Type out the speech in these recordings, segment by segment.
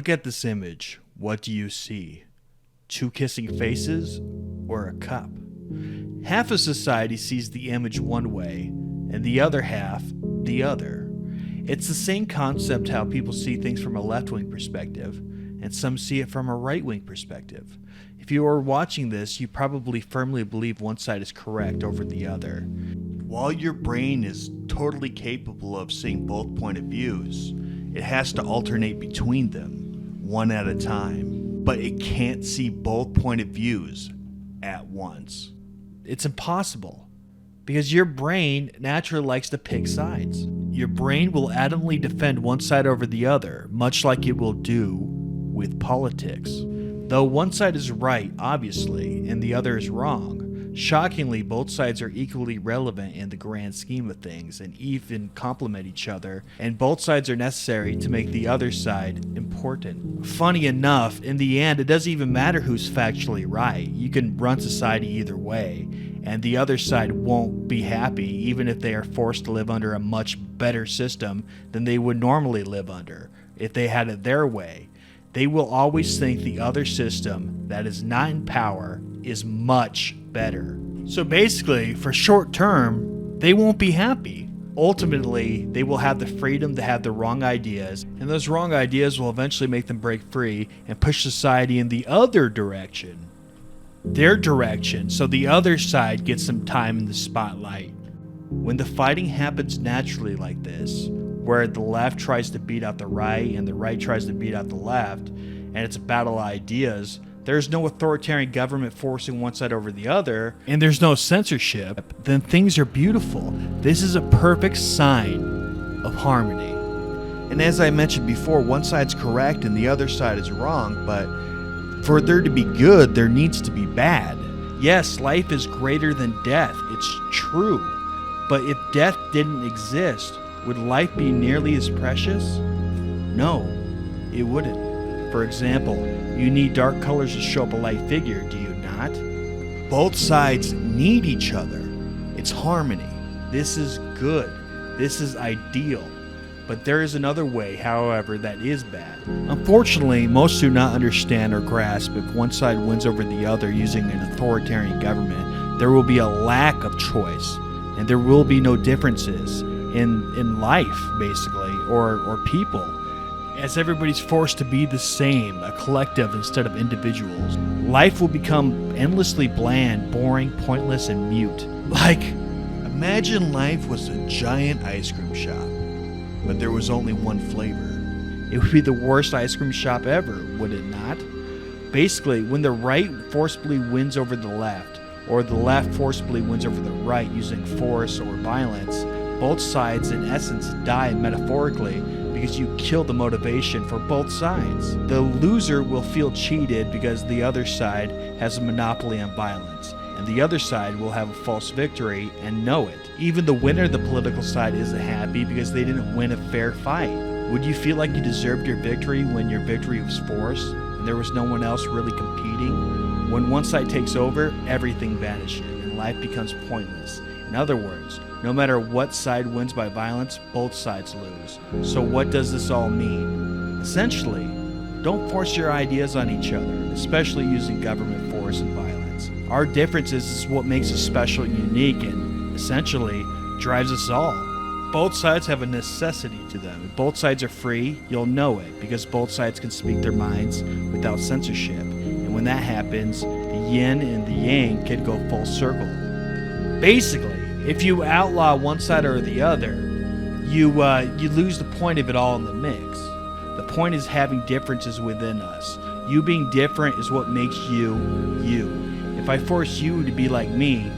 Look at this image. What do you see? Two kissing faces or a cup? Half of society sees the image one way and the other half the other. It's the same concept how people see things from a left-wing perspective and some see it from a right-wing perspective. If you are watching this, you probably firmly believe one side is correct over the other. While your brain is totally capable of seeing both point of views, it has to alternate between them, one at a time. But it can't see both point of views at once. It's impossible, because your brain naturally likes to pick sides. Your brain will adamantly defend one side over the other, much like it will do with politics. Though one side is right, obviously, and the other is wrong, shockingly, both sides are equally relevant in the grand scheme of things and even complement each other, and both sides are necessary to make the other side important. Funny enough, in the end, it doesn't even matter who's factually right. You can run society either way, and the other side won't be happy even if they are forced to live under a much better system than they would normally live under if they had it their way. They will always think the other system that is not in power is much better. So basically, for short term, they won't be happy. Ultimately, they will have the freedom to have the wrong ideas, and those wrong ideas will eventually make them break free and push society in the other direction. Their direction, so the other side gets some time in the spotlight. When the fighting happens naturally like this, where the left tries to beat out the right and the right tries to beat out the left, and it's a battle of ideas, there's no authoritarian government forcing one side over the other, and there's no censorship, then things are beautiful. This is a perfect sign of harmony. And as I mentioned before, one side's correct and the other side is wrong, but for there to be good, there needs to be bad. Yes, life is greater than death. It's true. But if death didn't exist, would life be nearly as precious? No, it wouldn't. For example, you need dark colors to show up a light figure, do you not? Both sides need each other. It's harmony. This is good. This is ideal. But there is another way, however, that is bad. Unfortunately, most do not understand or grasp if one side wins over the other using an authoritarian government, there will be a lack of choice, and there will be no differences in life, basically, or people, as everybody's forced to be the same, a collective instead of individuals. Life will become endlessly bland, boring, pointless, and mute. Like, imagine life was a giant ice cream shop, but there was only one flavor. It would be the worst ice cream shop ever, would it not? Basically, when the right forcibly wins over the left, or the left forcibly wins over the right using force or violence, both sides in essence die metaphorically because you kill the motivation for both sides. The loser will feel cheated because the other side has a monopoly on violence, and the other side will have a false victory and know it. Even the winner of the political side isn't happy because they didn't win a fair fight. Would you feel like you deserved your victory when your victory was forced and there was no one else really competing? When one side takes over, everything vanishes and life becomes pointless. In other words, no matter what side wins by violence, both sides lose. So what does this all mean? Essentially, don't force your ideas on each other, especially using government force and violence. Our differences is what makes us special and unique and essentially drives us all. Both sides have a necessity to them. If both sides are free, you'll know it because both sides can speak their minds without censorship. And when that happens, the yin and the yang can go full circle. Basically, if you outlaw one side or the other, you lose the point of it all in the mix. The point is having differences within us. You being different is what makes you, you. If I force you to be like me,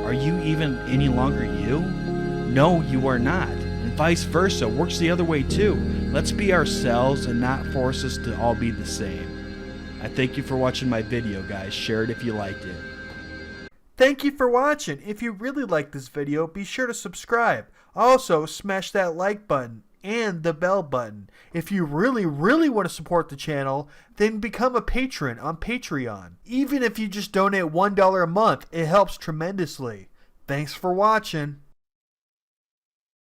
are you even any longer you? No, you are not. And vice versa, works the other way too. Let's be ourselves and not force us to all be the same. I thank you for watching my video, guys. Share it if you liked it. Thank you for watching. If you really like this video, be sure to subscribe. Also, smash that like button and the bell button. If you really want to support the channel, then become a patron on Patreon. Even if you just donate $1 a month, it helps tremendously. Thanks for watching.